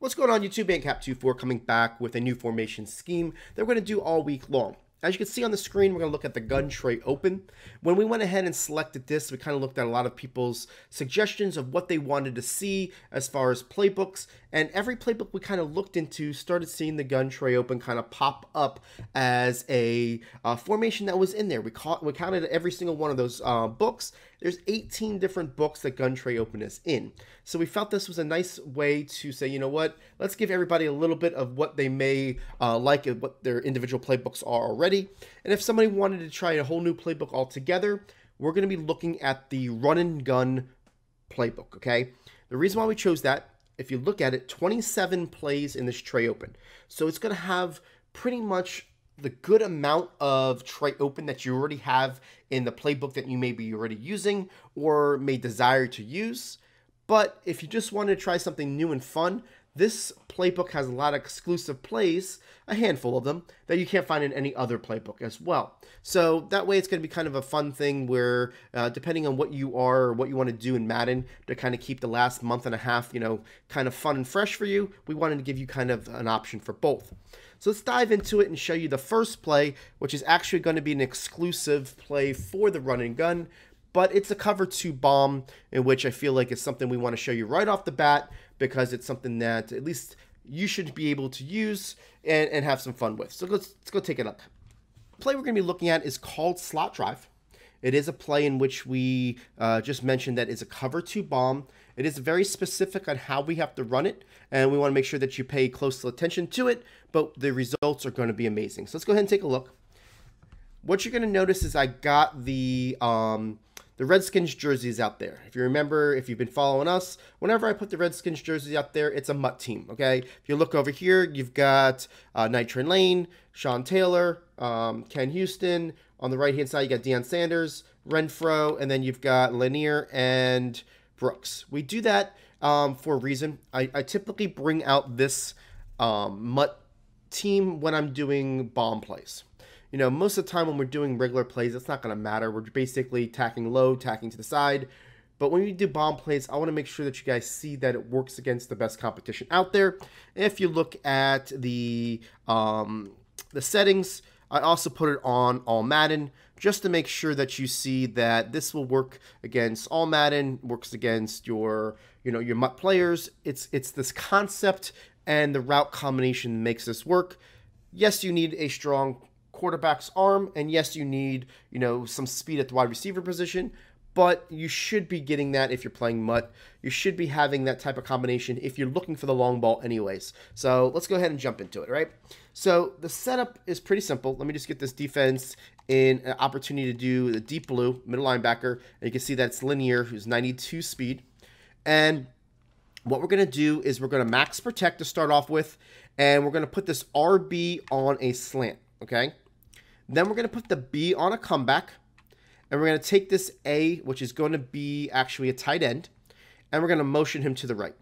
What's going on YouTube? Cap24 coming back with a new formation scheme that we're going to do all week long. As you can see on the screen, we're going to look at the Gun Trey Open. When we went ahead and selected this, we kind of looked at a lot of people's suggestions of what they wanted to see as far as playbooks. And every playbook we kind of looked into started seeing the Gun Trey Open kind of pop up as a formation that was in there. We counted every single one of those books. There's 18 different books that Gun Trey Open is in. So we felt this was a nice way to say, you know what, let's give everybody a little bit of what they may like and what their individual playbooks are already. And if somebody wanted to try a whole new playbook altogether, we're going to be looking at the run and gun playbook, okay? The reason why we chose that, if you look at it, 27 plays in this Trey Open. So it's going to have pretty much the good amount of Trey Open that you already have in the playbook that you may be already using or may desire to use. But if you just want to try something new and fun, this playbook has a lot of exclusive plays, a handful of them, that you can't find in any other playbook as well. So that way it's going to be kind of a fun thing where depending on what you are or what you want to do in Madden to kind of keep the last month and a half, you know, kind of fun and fresh for you, we wanted to give you kind of an option for both. So let's dive into it and show you the first play, which is actually going to be an exclusive play for the run and gun, but it's a cover 2 bomb, in which I feel like it's something we want to show you right off the bat because it's something that at least you should be able to use and have some fun with. So let's go take a look. The play we're going to be looking at is called Slot Drive. It is a play in which we just mentioned that it's a cover 2 bomb. It is very specific on how we have to run it, and we want to make sure that you pay close attention to it, but the results are going to be amazing. So let's go ahead and take a look. What you're going to notice is I got the Redskins jerseys out there. If you remember, if you've been following us, whenever I put the Redskins jerseys out there, it's a Mutt team, okay? If you look over here, you've got Night Lane, Sean Taylor, Ken Houston. On the right-hand side, you got Deion Sanders, Renfro, and then you've got Lanier and Brooks. We do that for a reason. I typically bring out this Mutt team when I'm doing bomb plays. You know, most of the time when we're doing regular plays, it's not going to matter. We're basically tacking low, tacking to the side. But when we do bomb plays, I want to make sure that you guys see that it works against the best competition out there. If you look at the settings, I also put it on all Madden just to make sure that you see that this will work against all Madden, works against your, you know, your Mutt players. It's this concept and the route combination makes this work. Yes, you need a strong quarterback's arm, and yes, you need, you know, some speed at the wide receiver position, but you should be getting that if you're playing Mutt. You should be having that type of combination if you're looking for the long ball anyways. So let's go ahead and jump into it, right? So the setup is pretty simple. Let me just get this defense in an opportunity to do the deep blue, middle linebacker, and you can see that it's Lanier, who's 92 speed. And what we're going to do is we're going to max protect to start off with, and we're going to put this RB on a slant, okay? Then we're going to put the B on a comeback, and we're going to take this A, which is going to be actually a tight end, and we're going to motion him to the right.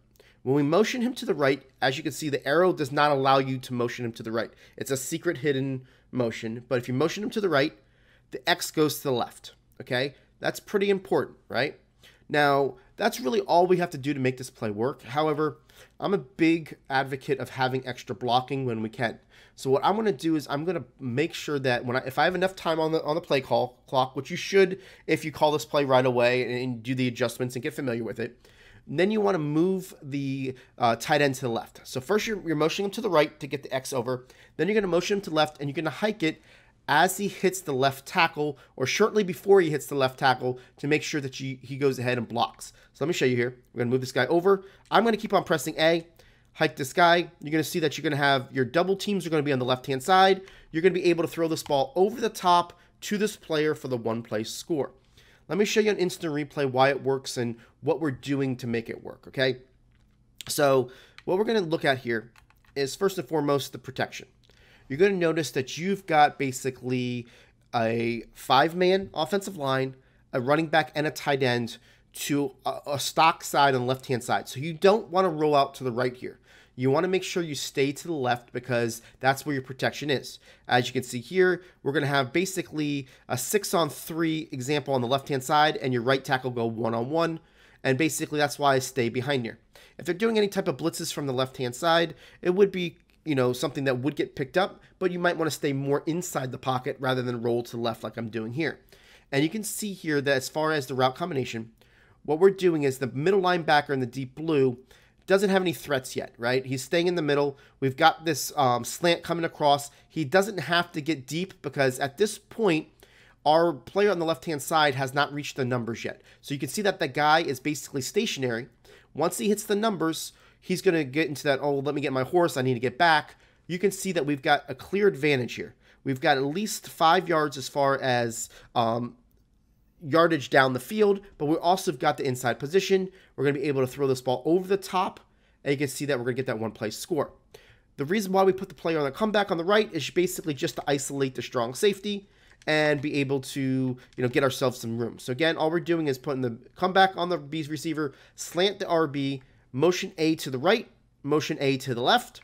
When we motion him to the right, as you can see, the arrow does not allow you to motion him to the right. It's a secret hidden motion, but if you motion him to the right, the X goes to the left, okay? That's pretty important, right? Now, that's really all we have to do to make this play work. However, I'm a big advocate of having extra blocking when we can. So what I'm going to do is I'm going to make sure that if I have enough time on the play clock, which you should if you call this play right away and do the adjustments and get familiar with it, then you want to move the tight end to the left. So first you're motioning him to the right to get the X over. Then you're going to motion him to the left, and you're going to hike it as he hits the left tackle or shortly before he hits the left tackle to make sure that he goes ahead and blocks. So let me show you here. We're going to move this guy over. I'm going to keep on pressing A, hike this guy. You're going to see that you're going to have your double teams are going to be on the left-hand side. You're going to be able to throw this ball over the top to this player for the one-play score. Let me show you an instant replay why it works and what we're doing to make it work, okay? So what we're going to look at here is first and foremost the protection. You're going to notice that you've got basically a 5-man offensive line, a running back, and a tight end to a stock side on the left-hand side. So you don't want to roll out to the right here. You want to make sure you stay to the left because that's where your protection is. As you can see here, we're going to have basically a 6-on-3 example on the left-hand side, and your right tackle go 1-on-1. And basically, that's why I stay behind here. If they're doing any type of blitzes from the left-hand side, it would be, you know, something that would get picked up, but you might want to stay more inside the pocket rather than roll to the left like I'm doing here. And you can see here that as far as the route combination, what we're doing is the middle linebacker in the deep blue doesn't have any threats yet, right? He's staying in the middle. We've got this slant coming across. He doesn't have to get deep because at this point, our player on the left-hand side has not reached the numbers yet. So you can see that the guy is basically stationary. Once he hits the numbers, he's going to get into that, oh, let me get my horse, I need to get back. You can see that we've got a clear advantage here. We've got at least 5 yards as far as yardage down the field, but we also got the inside position. We're going to be able to throw this ball over the top, and you can see that we're going to get that one-play score. The reason why we put the player on the comeback on the right is basically just to isolate the strong safety and be able to, you know, get ourselves some room. So again, all we're doing is putting the comeback on the B receiver, slant the RB, motion A to the right, motion A to the left,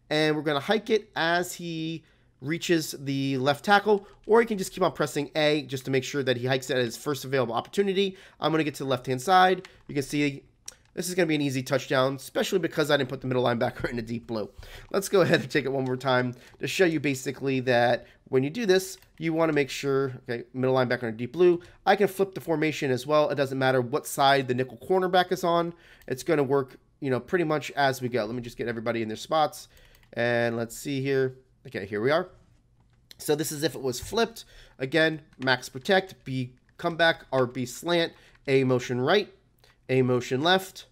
and we're going to hike it as he reaches the left tackle, or you can just keep on pressing A just to make sure that he hikes it at his first available opportunity. I'm going to get to the left-hand side. You can see this is going to be an easy touchdown, especially because I didn't put the middle linebacker in the deep blue. Let's go ahead and take it one more time to show you basically that when you do this, you want to make sure, okay, middle linebacker in deep blue. I can flip the formation as well. It doesn't matter what side the nickel cornerback is on. It's going to work, you know, pretty much as we go. Let me just get everybody in their spots, and let's see here. Okay, here we are. So this is if it was flipped. Again, max protect, B comeback, RB slant, A motion right, A motion left.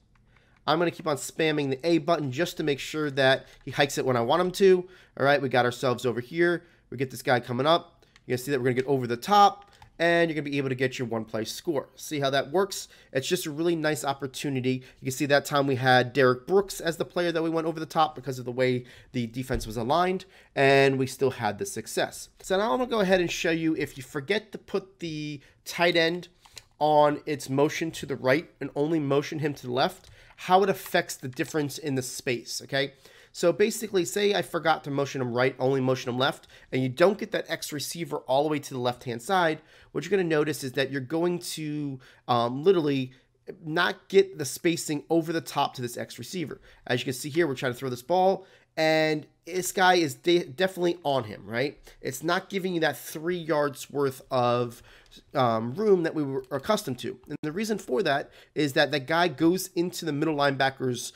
I'm going to keep on spamming the A button just to make sure that he hikes it when I want him to. All right, we got ourselves over here. We get this guy coming up. You can see that we're going to get over the top, and you're going to be able to get your one-play score. See how that works? It's just a really nice opportunity. You can see that time we had Derek Brooks as the player that we went over the top because of the way the defense was aligned, and we still had the success. So now I'm going to go ahead and show you if you forget to put the tight end on its motion to the right and only motion him to the left, how it affects the difference in the space, okay? So basically, say I forgot to motion him right, only motion him left, and you don't get that X receiver all the way to the left-hand side, what you're going to notice is that you're going to literally not get the spacing over the top to this X receiver. As you can see here, we're trying to throw this ball, and this guy is definitely on him, right? It's not giving you that 3 yards worth of room that we were accustomed to. And the reason for that is that the guy goes into the middle linebacker's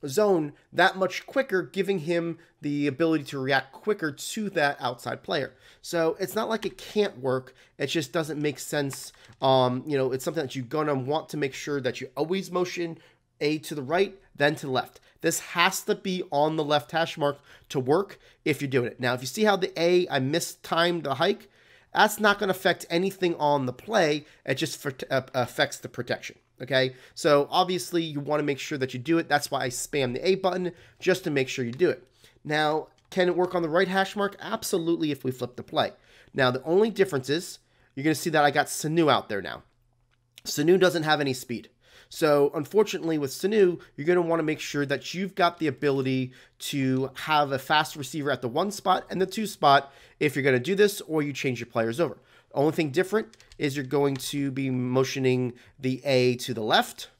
zone that much quicker, giving him the ability to react quicker to that outside player. So it's not like it can't work. It just doesn't make sense. You know, it's something that you're going to want to make sure that you always motion A to the right, then to the left. This has to be on the left hash mark to work if you're doing it. Now, if you see how the A, I mistimed the hike, that's not going to affect anything on the play. It just affects the protection. Okay, so obviously you want to make sure that you do it. That's why I spam the A button, just to make sure you do it. Now, can it work on the right hash mark? Absolutely, if we flip the play. Now, the only difference is you're going to see that I got Sanu out there now. Sanu doesn't have any speed. So unfortunately with Sanu, you're going to want to make sure that you've got the ability to have a fast receiver at the 1 spot and the 2 spot if you're going to do this, or you change your players over. The only thing different is you're going to be motioning the A to the left,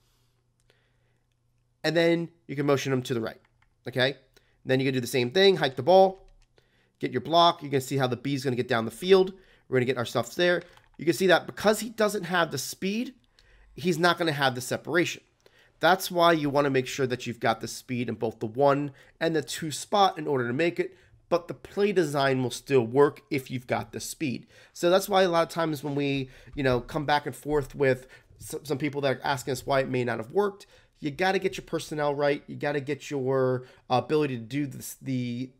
and then you can motion them to the right, okay? Then you can do the same thing, hike the ball, get your block. You can see how the B is going to get down the field. We're going to get ourselves there. You can see that because he doesn't have the speed, he's not going to have the separation. That's why you want to make sure that you've got the speed in both the 1 and the 2 spot in order to make it, but the play design will still work if you've got the speed. So that's why a lot of times when we, you know, come back and forth with some people that are asking us why it may not have worked, you got to get your personnel right. You got to get your ability to do this, the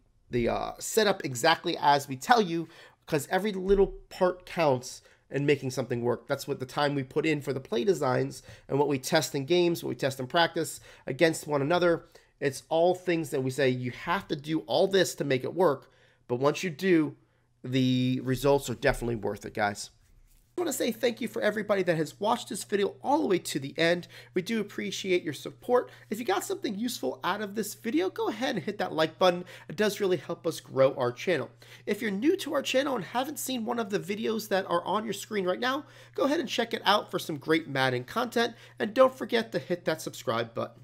setup exactly as we tell you, because every little part counts in making something work. That's what the time we put in for the play designs and what we test in games, what we test in practice against one another. It's all things that we say you have to do all this to make it work, but once you do, the results are definitely worth it, guys. I want to say thank you for everybody that has watched this video all the way to the end. We do appreciate your support. If you got something useful out of this video, go ahead and hit that like button. It does really help us grow our channel. If you're new to our channel and haven't seen one of the videos that are on your screen right now, go ahead and check it out for some great Madden content, and don't forget to hit that subscribe button.